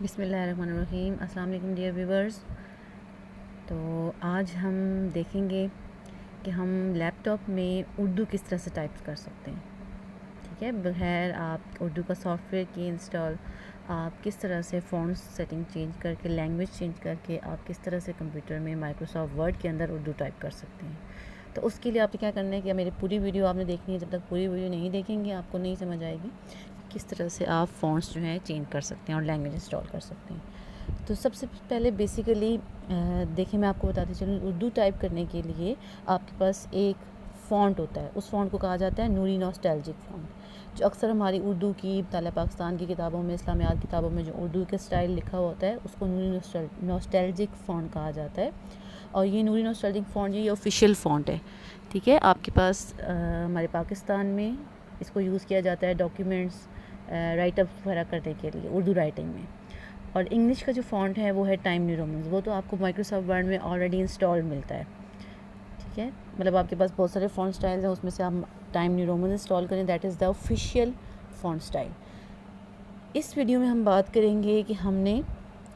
बिस्मिल्लाहिर्रहमानिर्रहीम। अस्सलाम वालेकुम डियर व्यूवर्स। तो आज हम देखेंगे कि हम लैपटॉप में उर्दू किस तरह से टाइप कर सकते हैं। ठीक है, बगैर आप उर्दू का सॉफ्टवेयर के इंस्टॉल आप किस तरह से फ़ॉन्ट सेटिंग चेंज करके, लैंग्वेज चेंज करके आप किस तरह से कंप्यूटर में माइक्रोसॉफ्ट वर्ड के अंदर उर्दू टाइप कर सकते हैं। तो उसके लिए आपको क्या करना है कि मेरी पूरी वीडियो आपने देखनी है। जब तक पूरी वीडियो नहीं देखेंगे आपको नहीं समझ आएगी किस तरह से आप फ़ॉन्ट्स जो हैं चेंज कर सकते हैं और लैंग्वेज इंस्टॉल कर सकते हैं। तो सबसे पहले बेसिकली देखिए, मैं आपको बताती चलूँ, उर्दू टाइप करने के लिए आपके पास एक फ़ॉन्ट होता है। उस फ़ॉन्ट को कहा जाता है नूरी नॉस्टैल्जिक फ़ॉन्ट, जो अक्सर हमारी उर्दू की मुतालिया पाकिस्तान की किताबों में, इस्लामियात किताबों में जो उर्दू का स्टाइल लिखा होता है उसको नूरी नॉस्टैल्जिक फ़ॉन्ट कहा जाता है। और ये नूरी नॉस्टैल्जिक फ़ॉन्ट ये ऑफिशियल फ़ॉन्ट है। ठीक है, आपके पास हमारे पाकिस्तान में इसको यूज़ किया जाता है डॉक्यूमेंट्स राइटअप वगैरह करने के लिए उर्दू राइटिंग में। और इंग्लिश का जो फ़ॉन्ट है वो है टाइम न्यू रोमन्स। वो तो आपको माइक्रोसॉफ्ट वर्ड में ऑलरेडी इंस्टॉल मिलता है। ठीक है, मतलब आपके पास बहुत सारे फ़ॉन्ट स्टाइल्स हैं, उसमें से आप टाइम न्यू रोमन्स इंस्टॉल करें, that is the official font style. इस वीडियो में हम बात करेंगे कि हमने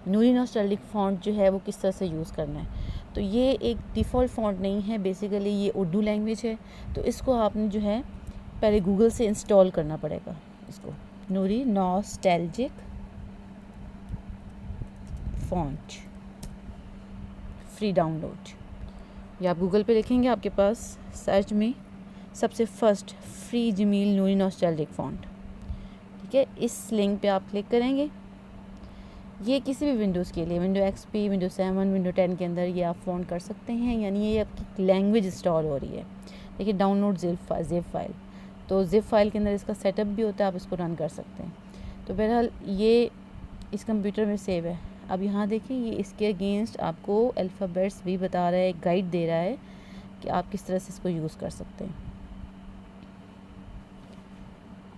नूरी नॉस्टैल्जिक फ़ॉन्ट जो है वो किस तरह से यूज़ करना है। तो ये एक डिफ़ॉल्ट फ़ॉन्ट नहीं है, बेसिकली ये उर्दू लैंग्वेज है। तो इसको आपने जो है पहले गूगल से इंस्टॉल करना पड़ेगा। इसको नूरी नॉस्टैल्जिक फ़ॉन्ट फ्री डाउनलोड, या आप गूगल पे लिखेंगे, आपके पास सर्च में सबसे फर्स्ट फ्री जमील नूरी नॉस्टैल्जिक फ़ॉन्ट। ठीक है, इस लिंक पे आप क्लिक करेंगे। ये किसी भी विंडोज़ के लिए, विंडो एक्सपी, विंडो 7, विंडो 10 के अंदर ये आप फ़ॉन्ट कर सकते हैं, यानी ये आपकी लैंग्वेज इंस्टॉल हो रही है। देखिए, डाउनलोड ज़िप फाइल, तो ज़िप फाइल के अंदर इसका सेटअप भी होता है, आप इसको रन कर सकते हैं। तो बहरहाल ये इस कंप्यूटर में सेव है। अब यहाँ देखिए, ये इसके अगेंस्ट आपको अल्फ़ाबेट्स भी बता रहा है, एक गाइड दे रहा है कि आप किस तरह से इसको यूज़ कर सकते हैं।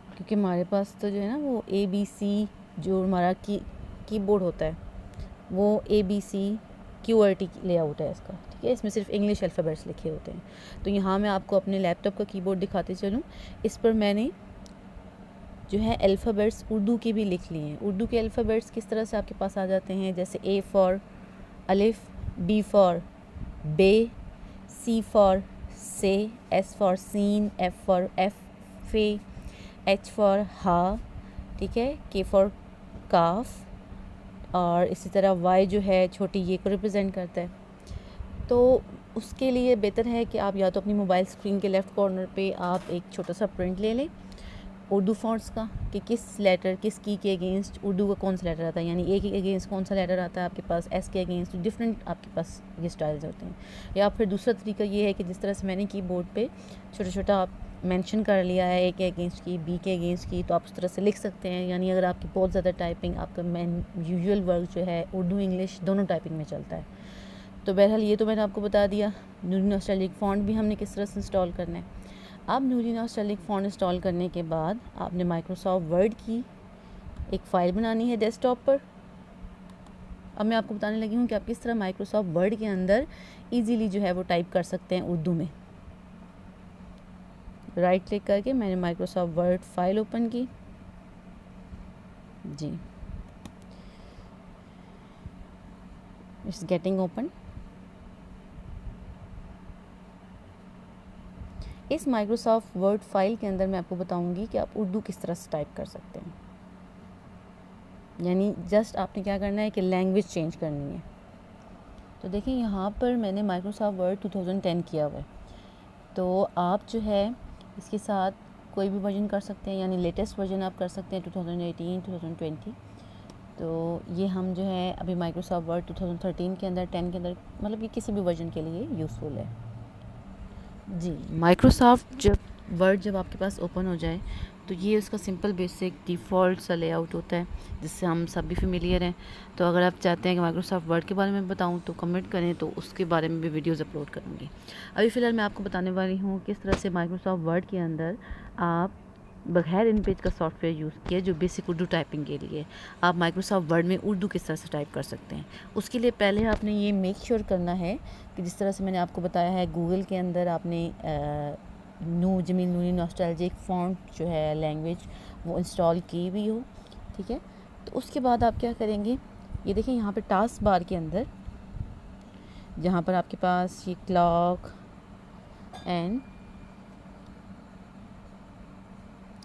क्योंकि हमारे पास तो जो है ना वो ABC जो हमारा कीबोर्ड होता है वो ABC QWERTY लेआउट है इसका। ठीक है, इसमें सिर्फ इंग्लिश अल्फ़ाबेट्स लिखे होते हैं। तो यहाँ मैं आपको अपने लैपटॉप का कीबोर्ड दिखाते चलूँ। इस पर मैंने जो है अल्फ़ाबेट्स उर्दू के भी लिख लिए हैं। उर्दू के अल्फ़ाबेट्स किस तरह से आपके पास आ जाते हैं, जैसे A फॉर अलिफ, B फॉर बे, C फॉर से, S फॉर सीन, F फॉर फे, H फॉर हा, ठीक है, K फॉर काफ, और इसी तरह Y जो है छोटी ये को रिप्रेजेंट करता है। तो उसके लिए बेहतर है कि आप या तो अपनी मोबाइल स्क्रीन के लेफ़्ट कॉर्नर पे आप एक छोटा सा प्रिंट ले लें उर्दू फ़ॉन्ट्स का, कि किस लेटर, किस की के अगेंस्ट उर्दू का कौन सा लेटर आता है, यानी ए के अगेंस्ट कौन सा लेटर आता है आपके पास, एस के अगेंस्ट डिफरेंट आपके पास ये स्टाइल्स होते हैं। या फिर दूसरा तरीका ये है कि जिस तरह से मैंने कीबोर्ड पे छोटा छोटा आप मेंशन कर लिया है, ए के अगेंस्ट की, बी के अगेंस्ट की, तो आप उस तरह से लिख सकते हैं। यानी अगर आपकी बहुत ज़्यादा टाइपिंग, आपका यूजुअल वर्क जो है उर्दू इंग्लिश दोनों टाइपिंग में चलता है। तो बहरहाल ये तो मैंने आपको बता दिया। नूरी नॉस्टैल्जिक फ़ॉन्ट भी हमने किस तरह से इंस्टॉल करना है। अब नूरी नॉस्टैल्जिक फ़ॉन्ट इंस्टॉल करने के बाद आपने माइक्रोसॉफ्ट वर्ड की एक फ़ाइल बनानी है डेस्कटॉप पर। अब मैं आपको बताने लगी हूँ कि आप किस तरह माइक्रोसॉफ्ट वर्ड के अंदर इजीली जो है वो टाइप कर सकते हैं उर्दू में। राइट क्लिक करके मैंने माइक्रोसॉफ्ट वर्ड फाइल ओपन की जी, इट्स गेटिंग ओपन। इस माइक्रोसॉफ्ट वर्ड फाइल के अंदर मैं आपको बताऊंगी कि आप उर्दू किस तरह से टाइप कर सकते हैं। यानी जस्ट आपने क्या करना है कि लैंग्वेज चेंज करनी है। तो देखिए, यहाँ पर मैंने माइक्रोसॉफ्ट वर्ड 2010 किया हुआ है। तो आप जो है इसके साथ कोई भी वर्जन कर सकते हैं, यानी लेटेस्ट वर्जन आप कर सकते हैं 2018, 2020। तो ये हम जो है अभी माइक्रोसॉफ्ट वर्ड 2013 के अंदर, 10 के अंदर, मतलब ये किसी भी वर्जन के लिए यूज़फुल है जी। माइक्रोसॉफ्ट जब आपके पास ओपन हो जाए तो ये उसका सिंपल बेसिक डिफ़ॉल्ट सा लेआउट होता है जिससे हम सब भी फेमिलियर हैं। तो अगर आप चाहते हैं कि माइक्रोसॉफ्ट वर्ड के बारे में बताऊं तो कमेंट करें, तो उसके बारे में भी वीडियोस अपलोड करूंगी। अभी फ़िलहाल मैं आपको बताने वाली हूँ किस तरह से माइक्रोसॉफ्ट वर्ड के अंदर आप बगैर इन पेज का सॉफ्टवेयर यूज़ किया जो बेसिक उर्दू टाइपिंग के लिए आप माइक्रोसॉफ्ट वर्ड में उर्दू किस तरह से टाइप कर सकते हैं। उसके लिए पहले आपने ये मेक श्योर करना है कि जिस तरह से मैंने आपको बताया है, गूगल के अंदर आपने नूरी नॉस्टैल्जिक फ़ॉन्ट जो है लैंग्वेज वो इंस्टॉल की हुई हो। ठीक है, तो उसके बाद आप क्या करेंगे, ये देखें यहाँ पे टास्क बार के अंदर जहाँ पर आपके पास ये क्लॉक एंड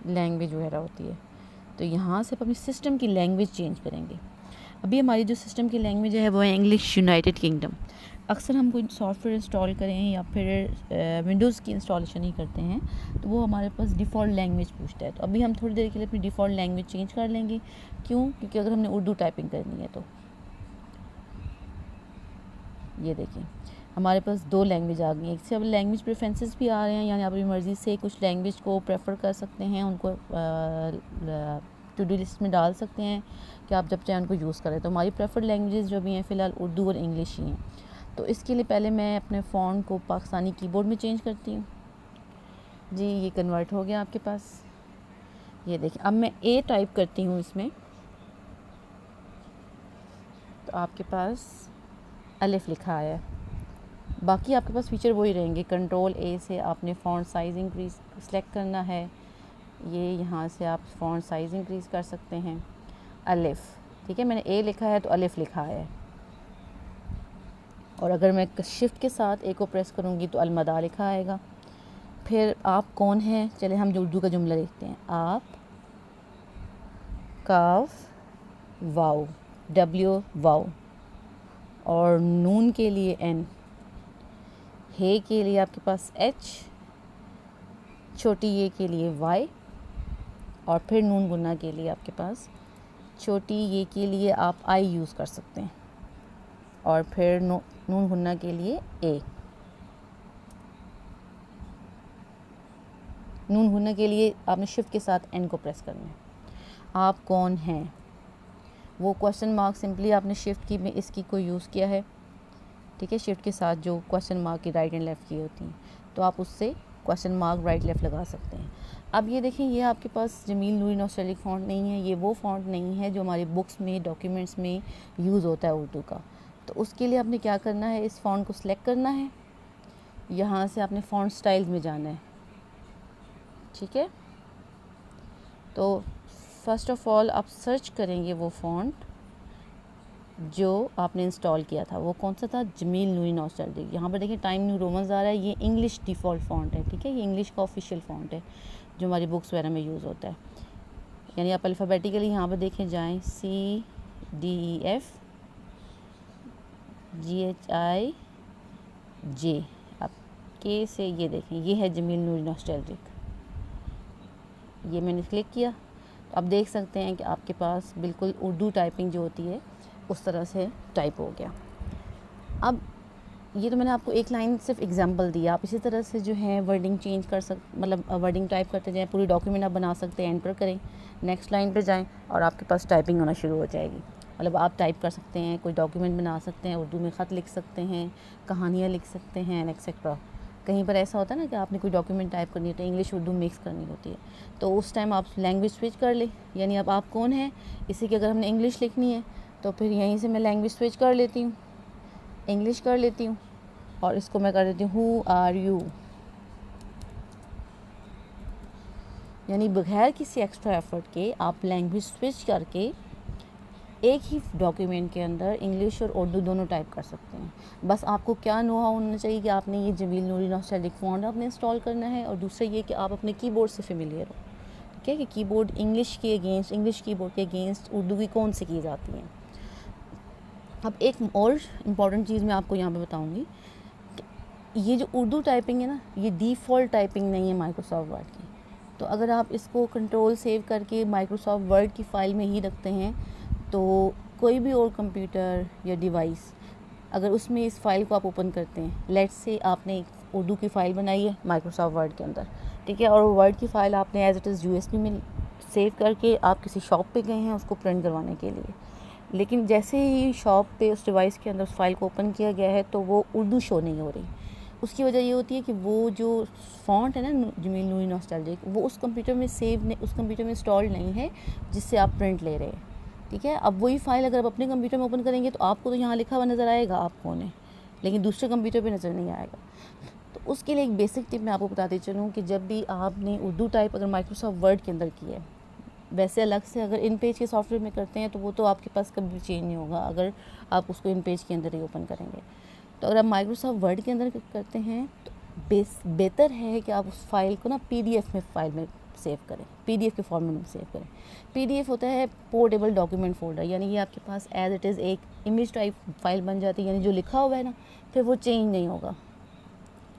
लैंग्वेज वगैरह होती है, तो यहाँ से आप अपनी सिस्टम की लैंग्वेज चेंज करेंगे। अभी हमारी जो सिस्टम की लैंग्वेज है वो है इंग्लिश यूनाइटेड किंगडम। अक्सर हम कोई सॉफ्टवेयर इंस्टॉल करें या फिर विंडोज़ की इंस्टॉलेशन ही करते हैं तो वो हमारे पास डिफ़ॉल्ट लैंग्वेज पूछता है। तो अभी हम थोड़ी देर के लिए अपनी डिफ़ॉल्ट लैंग्वेज चेंज कर लेंगे। क्यों? क्योंकि अगर हमने उर्दू टाइपिंग करनी है तो ये देखिए हमारे पास 2 लैंग्वेज आ गई हैं। इससे अब लैंग्वेज प्रेफरेंसेस भी आ रहे हैं, यानी आप अपनी मर्ज़ी से कुछ लैंग्वेज को प्रेफर कर सकते हैं, उनको टू डू लिस्ट में डाल सकते हैं कि आप जब चाहें उनको यूज़ करें। तो हमारी प्रेफर्ड लैंग्वेजेस जो भी हैं फ़िलहाल उर्दू और इंग्लिश ही हैं। तो इसके लिए पहले मैं अपने फ़ॉन्ट को पाकिस्तानी कीबोर्ड में चेंज करती हूँ। जी ये कन्वर्ट हो गया आपके पास, ये देखिए। अब मैं ए टाइप करती हूँ इसमें, तो आपके पास अलिफ लिखा है। बाकी आपके पास फीचर वही रहेंगे। कंट्रोल ए से आपने फ़ॉन्ट साइज़ इंक्रीज़ सेलेक्ट करना है, ये यहाँ से आप फ़ॉन्ट साइज़ इंक्रीज़ कर सकते हैं। अलिफ, ठीक है, मैंने ए लिखा है तो अलिफ लिखा है। और अगर मैं शिफ्ट के साथ ए को प्रेस करूँगी तो अलमदा लिखा आएगा। फिर आप कौन हैं, चले हम उर्दू का जुमला देखते हैं। आप काफ वाओ, डब्ल्यू वाओ, और नून के लिए एन, हे के लिए आपके पास एच, छोटी ये के लिए वाई, और फिर नून गुन्ना के लिए आपके पास छोटी ये के लिए आप आई यूज़ कर सकते हैं, और फिर नून गुन्ना के लिए ए। नून गुन्ना के लिए आपने शिफ्ट के साथ एन को प्रेस करना है। आप कौन हैं, वो क्वेश्चन मार्क सिंपली आपने शिफ्ट की में इसकी को यूज़ किया है, ठीक है, शिफ्ट के साथ जो क्वेश्चन मार्क की राइट एंड लेफ़्ट की होती हैं, तो आप उससे क्वेश्चन मार्क राइट लेफ़्ट लगा सकते हैं। अब ये देखें, ये आपके पास जमील नूरी नॉस्टैल्जिक फ़ॉन्ट नहीं है, ये वो फ़ॉन्ट नहीं है जो हमारी बुक्स में डॉक्यूमेंट्स में यूज़ होता है उर्दू का। तो उसके लिए आपने क्या करना है, इस फ़ॉन्ट को सिलेक्ट करना है, यहाँ से आपने फ़ॉन्ट स्टाइल में जाना है, ठीक है। तो फ़र्स्ट ऑफ़ ऑल आप सर्च करेंगे वो फ़ॉन्ट जो आपने इंस्टॉल किया था, वो कौन सा था, जमील नूरी नॉस्टैल्जिक। यहाँ पर देखिए टाइम न्यू रोमन्स आ रहा है, ये इंग्लिश डिफ़ॉल्ट फ़ॉन्ट है, ठीक है, ये इंग्लिश का ऑफिशियल फ़ॉन्ट है जो हमारी बुक्स वगैरह में यूज़ होता है। यानी आप अल्फ़ाबेटिकली यहाँ पर देखें जाएं, CDEF GHI J, आप के से ये देखें, ये है जमील नूरी नॉस्टैल्जिक। ये मैंने क्लिक किया तो आप देख सकते हैं कि आपके पास बिल्कुल उर्दू टाइपिंग जो होती है उस तरह से टाइप हो गया। अब ये तो मैंने आपको एक लाइन सिर्फ एग्जांपल दिया, आप इसी तरह से जो है वर्डिंग चेंज कर मतलब वर्डिंग टाइप करते जाएं, पूरी डॉक्यूमेंट आप बना सकते हैं। एंटर करें, नेक्स्ट लाइन पे जाएं और आपके पास टाइपिंग होना शुरू हो जाएगी। मतलब आप टाइप कर सकते हैं, कोई डॉक्यूमेंट बना सकते हैं, उर्दू में ख़त लिख सकते हैं, कहानियाँ लिख सकते हैं, एक्सेट्रा। कहीं पर ऐसा होता है ना कि आपने कोई डॉक्यूमेंट टाइप करनी है तो इंग्लिश उर्दू मिक्स करनी होती है, तो उस टाइम आप लैंग्वेज स्विच कर ले। यानी अब आप कौन हैं, इसी की अगर हमने इंग्लिश लिखनी है तो फिर यहीं से मैं लैंग्वेज स्विच कर लेती हूँ, इंग्लिश कर लेती हूँ, और इसको मैं कर देती हूँ हु आर यू। यानी बगैर किसी एक्स्ट्रा एफर्ट के आप लैंग्वेज स्विच करके एक ही डॉक्यूमेंट के अंदर इंग्लिश और उर्दू दोनों टाइप कर सकते हैं। बस आपको क्या नो हाउ होना चाहिए कि आपने ये जमील नूरी नॉस्टैल्जिक फ़ॉन्ट आपने इंस्टॉल करना है, और दूसरा ये कि आप अपने कीबोर्ड से फेमिलियर हो, ठीक है, कि कीबोर्ड इंग्लिश के अगेंस्ट, इंग्लिश कीबोर्ड के अगेंस्ट उर्दू की कौन सी की जाती हैं। अब एक और इम्पॉर्टेंट चीज़ मैं आपको यहाँ पे बताऊँगी, ये जो उर्दू टाइपिंग है ना, ये डिफ़ॉल्ट टाइपिंग नहीं है माइक्रोसॉफ्ट वर्ड की। तो अगर आप इसको कंट्रोल सेव करके माइक्रोसॉफ्ट वर्ड की फ़ाइल में ही रखते हैं तो कोई भी और कंप्यूटर या डिवाइस अगर उसमें इस फ़ाइल को आप ओपन करते हैं, लेट्स से आपने एक उर्दू की फ़ाइल बनाई है माइक्रोसॉफ्ट वर्ड के अंदर, ठीक है, और वर्ड की फ़ाइल आपने एज इट इज़ USB में सेव करके आप किसी शॉप पे गए हैं उसको प्रिंट करवाने के लिए, लेकिन जैसे ही शॉप पे उस डिवाइस के अंदर उस फाइल को ओपन किया गया है तो वो उर्दू शो नहीं हो रही। उसकी वजह ये होती है कि वो जो फ़ॉन्ट है ना जमील नूरी नॉस्टैल्जिक, वो उस कंप्यूटर में उस कंप्यूटर में इंस्टॉल्ड नहीं है जिससे आप प्रिंट ले रहे हैं, ठीक है। अब वही फ़ाइल अगर आप अपने कंप्यूटर में ओपन करेंगे तो आपको तो यहाँ लिखा हुआ नज़र आएगा आप कौन है, लेकिन दूसरे कंप्यूटर पे नज़र नहीं आएगा। तो उसके लिए एक बेसिक टिप मैं आपको बताती चलूँ कि जब भी आपने उर्दू टाइप अगर माइक्रोसॉफ्ट वर्ड के अंदर की है, वैसे अलग से अगर इन पेज के सॉफ्टवेयर में करते हैं तो वो तो आपके पास कभी भी चेंज नहीं होगा अगर आप उसको इन पेज के अंदर ही ओपन करेंगे। तो अगर आप माइक्रोसॉफ्ट वर्ड के अंदर करते हैं तो बेहतर है कि आप उस फाइल को ना PDF में फाइल में सेव करें, PDF के फॉर्मेट में सेव करें। PDF होता है पोर्टेबल डॉक्यूमेंट फोल्डर, यानी ये आपके पास एज इट इज़ एक इमेज टाइप फाइल बन जाती है, यानी जो लिखा हुआ है ना फिर वो चेंज नहीं होगा।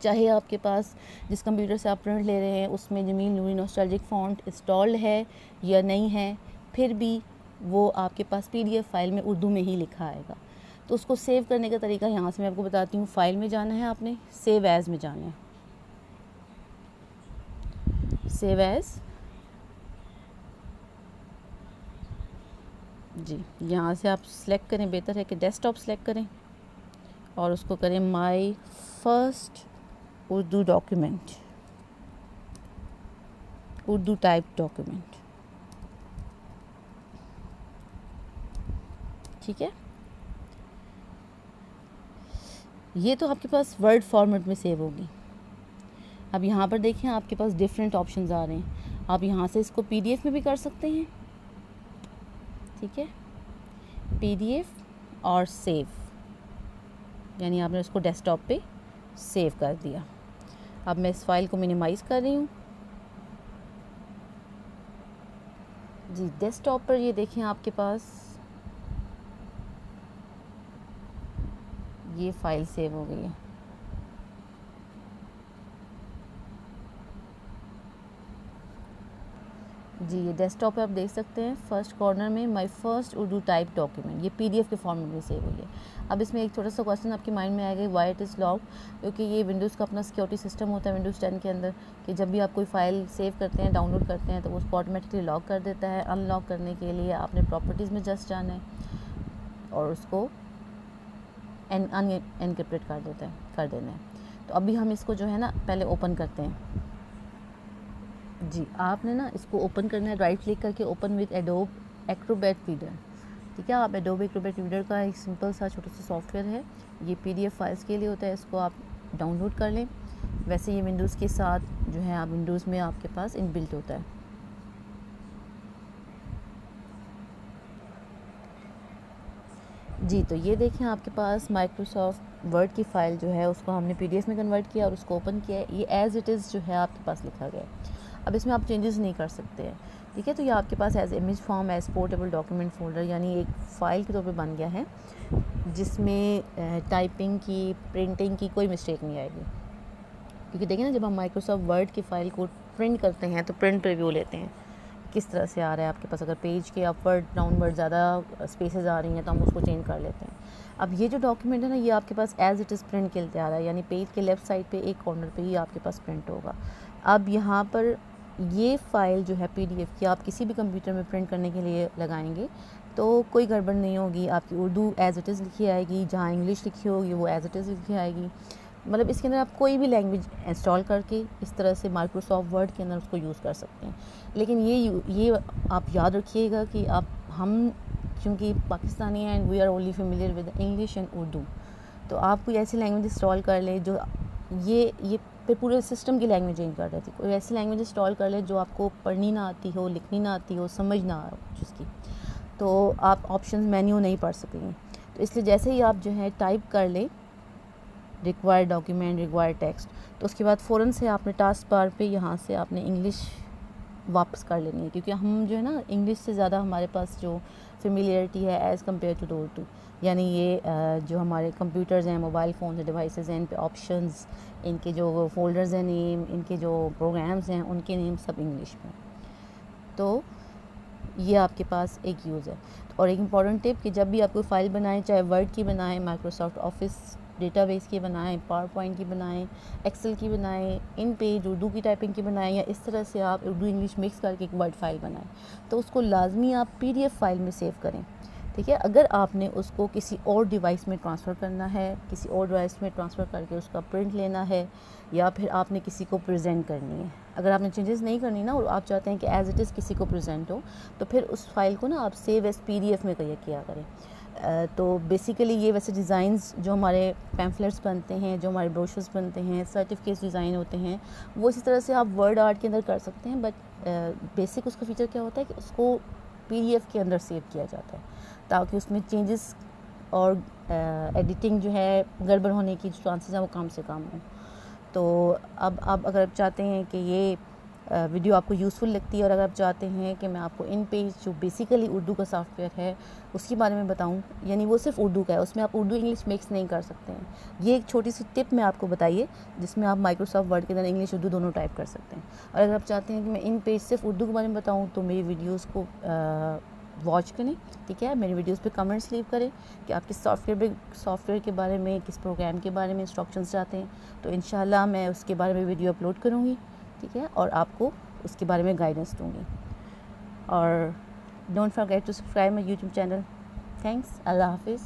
चाहे आपके पास जिस कंप्यूटर से आप प्रिंट ले रहे हैं उसमें जमील नूरी नॉस्टैल्जिक फ़ॉन्ट इंस्टॉल्ड है या नहीं है, फिर भी वो आपके पास PDF फाइल में उर्दू में ही लिखा आएगा। तो उसको सेव करने का तरीका यहाँ से मैं आपको बताती हूँ। फाइल में जाना है आपने, सेव एज़ में जाना है, सेव एज़ जी, यहाँ से आप सिलेक्ट करें, बेहतर है कि डेस्कटॉप सेलेक्ट करें और उसको करें my first Urdu document, Urdu type document. ठीक है, ये तो आपके पास वर्ड फॉर्मेट में सेव होगी। अब यहाँ पर देखें आपके पास डिफरेंट ऑप्शंस आ रहे हैं। आप यहाँ से इसको PDF में भी कर सकते हैं, ठीक है, PDF और सेव, यानी आपने उसको डेस्कटॉप पे सेव कर दिया। अब मैं इस फाइल को मिनिमाइज़ कर रही हूँ जी। डेस्कटॉप पर ये देखें आपके पास ये फाइल सेव हो गई है। जी, ये डेस्कटॉप पे आप देख सकते हैं फर्स्ट कॉर्नर में my first Urdu type document, ये PDF के फॉर्मेट में सेव हुई है। अब इसमें एक छोटा सा क्वेश्चन आपके माइंड में आएगा, वाई इट इज़ लॉक, क्योंकि ये विंडोज़ का अपना सिक्योरिटी सिस्टम होता है विंडोज़ 10 के अंदर कि जब भी आप कोई फाइल सेव करते हैं, डाउनलोड करते हैं, तो वो उसको ऑटोमेटिकली लॉक कर देता है। अनलॉक करने के लिए आपने प्रॉपर्टीज़ में जस्ट जाना है और उसको अनएनक्रिप्टेड कर देना है। तो अभी हम इसको जो है ना पहले ओपन करते हैं जी। आपने ना इसको ओपन करना है, राइट क्लिक करके open with adobe Acrobat reader. ठीक है, आप एडोब एक्रोबैट रीडर का एक सिंपल सा छोटा सा सॉफ्टवेयर है, ये PDF फाइल्स के लिए होता है, इसको आप डाउनलोड कर लें। वैसे ये विंडोज़ के साथ जो है आप विंडोज़ में आपके पास इनबिल्ट होता है। जी, तो ये देखें आपके पास माइक्रोसॉफ्ट वर्ड की फ़ाइल जो है उसको हमने PDF में कन्वर्ट किया और उसको ओपन किया है। ये एज़ इट इज़ जो है आपके पास लिखा गया है। अब इसमें आप चेंजेस नहीं कर सकते हैं, ठीक है। तो ये आपके पास as image form as portable document folder, यानी एक फ़ाइल के तौर पे बन गया है जिसमें टाइपिंग की, प्रिंटिंग की कोई मिस्टेक नहीं आएगी। क्योंकि देखिए ना, जब हम माइक्रोसॉफ्ट वर्ड की फ़ाइल को प्रिंट करते हैं तो प्रिंट रिव्यू लेते हैं किस तरह से आ रहा है आपके पास। अगर पेज के अपवर्ड डाउनवर्ड ज़्यादा स्पेसेस आ रही हैं तो हम उसको चेंज कर लेते हैं। अब ये जो डॉक्यूमेंट है ना, ये आपके पास एज़ इट इज़ प्रिंट के लिए आ रहा है, यानी पेज के लेफ़्ट साइड पे एक कॉर्नर पे ही आपके पास प्रिंट होगा। अब यहाँ पर ये फ़ाइल जो है PDF की आप किसी भी कंप्यूटर में प्रिंट करने के लिए लगाएंगे तो कोई गड़बड़ नहीं होगी। आपकी उर्दू एज़ इट इज़ लिखी आएगी, जहाँ इंग्लिश लिखी होगी वो एज़ इट इज़ लिखी आएगी। मतलब इसके अंदर आप कोई भी लैंग्वेज इंस्टॉल करके इस तरह से माइक्रोसॉफ्ट वर्ड के अंदर उसको यूज़ कर सकते हैं। लेकिन ये आप याद रखिएगा कि हम क्योंकि पाकिस्तानी हैं and we are only familiar with English and Urdu, तो आप कोई ऐसी लैंग्वेज इंस्टॉल कर लें जो ये पे पूरे सिस्टम की लैंग्वेज चेंज कर देती। कोई ऐसी लैंग्वेज इंस्टॉल कर लें जो आपको पढ़नी ना आती हो, लिखनी ना आती हो, समझ ना हो जिसकी, तो आप ऑप्शंस मेन्यू नहीं पढ़ सकेंगे। तो इसलिए जैसे ही आप जो है टाइप कर लें रिक्वायर्ड डॉक्यूमेंट, रिक्वायर्ड टेक्स्ट, तो उसके बाद फ़ौरन से आपने टास्क बार पे यहाँ से आपने इंग्लिश वापस कर लेनी है। क्योंकि हम जो है ना इंग्लिश से ज़्यादा हमारे पास जो फेमिलियरिटी है एज़ कम्पेयर टू उर्दू, यानी ये जो हमारे कंप्यूटर्स हैं, मोबाइल फ़ोन से डिवाइसेस हैं, इन पे ऑप्शंस, इनके जो फ़ोल्डर्स हैं नेम, इनके जो प्रोग्राम्स हैं उनके नेम सब इंग्लिश में। तो ये आपके पास एक यूज़ है। और एक इम्पॉर्टेंट टिप कि जब भी आप कोई फ़ाइल बनाएं, चाहे वर्ड की बनाएं, माइक्रोसॉफ्ट ऑफिस डेटाबेस की बनाएं, पावर पॉइंट की बनाएं, एक्सेल की बनाएं, इन पेज उर्दू की टाइपिंग की बनाएं, या इस तरह से आप उर्दू इंग्लिश मिक्स करके एक वर्ड फाइल बनाएं, तो उसको लाजमी आप PDF फाइल में सेव करें, ठीक है। अगर आपने उसको किसी और डिवाइस में ट्रांसफ़र करना है, किसी और डिवाइस में ट्रांसफ़र करके उसका प्रिंट लेना है, या फिर आपने किसी को प्रेजेंट करनी है, अगर आपने चेंजेस नहीं करनी ना और आप चाहते हैं कि एज़ इट इज़ किसी को प्रेजेंट हो, तो फिर उस फाइल को ना आप सेव एज़ PDF में किया करें। तो बेसिकली ये वैसे डिज़ाइंस जो हमारे पैम्फलेट्स बनते हैं, जो हमारे ब्रोशर्स बनते हैं, सर्टिफिकेट्स डिज़ाइन होते हैं, वो इसी तरह से आप वर्ड आर्ट के अंदर कर सकते हैं, बट बेसिक उसका फ़ीचर क्या होता है कि उसको PDF के अंदर सेव किया जाता है, ताकि उसमें चेंजेस और एडिटिंग जो है गड़बड़ होने की जो चांसेस हैं वो कम से कम हों। तो अब अगर आप चाहते हैं कि ये वीडियो आपको यूज़फुल लगती है, और अगर आप चाहते हैं कि मैं आपको इन पेज जो बेसिकली उर्दू का सॉफ्टवेयर है उसके बारे में बताऊं, यानी वो सिर्फ उर्दू का है, उसमें आप उर्दू इंग्लिश मिक्स नहीं कर सकते हैं। ये एक छोटी सी टिप मैं आपको बताइए जिसमें आप माइक्रोसॉफ्ट वर्ड के अंदर इंग्लिश उर्दू दोनों टाइप कर सकते हैं। और अगर आप चाहते हैं कि मैं इन पेज सिर्फ उर्दू के बारे में बताऊँ तो मेरी वीडियोज़ को वॉच करें, ठीक है। मेरे वीडियोस पे कमेंट्स लीव करें कि आप किस सॉफ्टवेयर के बारे में, किस प्रोग्राम के बारे में इंस्ट्रक्शंस चाहते हैं, तो इंशाल्लाह मैं उसके बारे में वीडियो अपलोड करूँगी, ठीक है, और आपको उसके बारे में गाइडेंस दूँगी। और don't forget to subscribe my YouTube channel. Thanks, अल्लाह हाफिज़।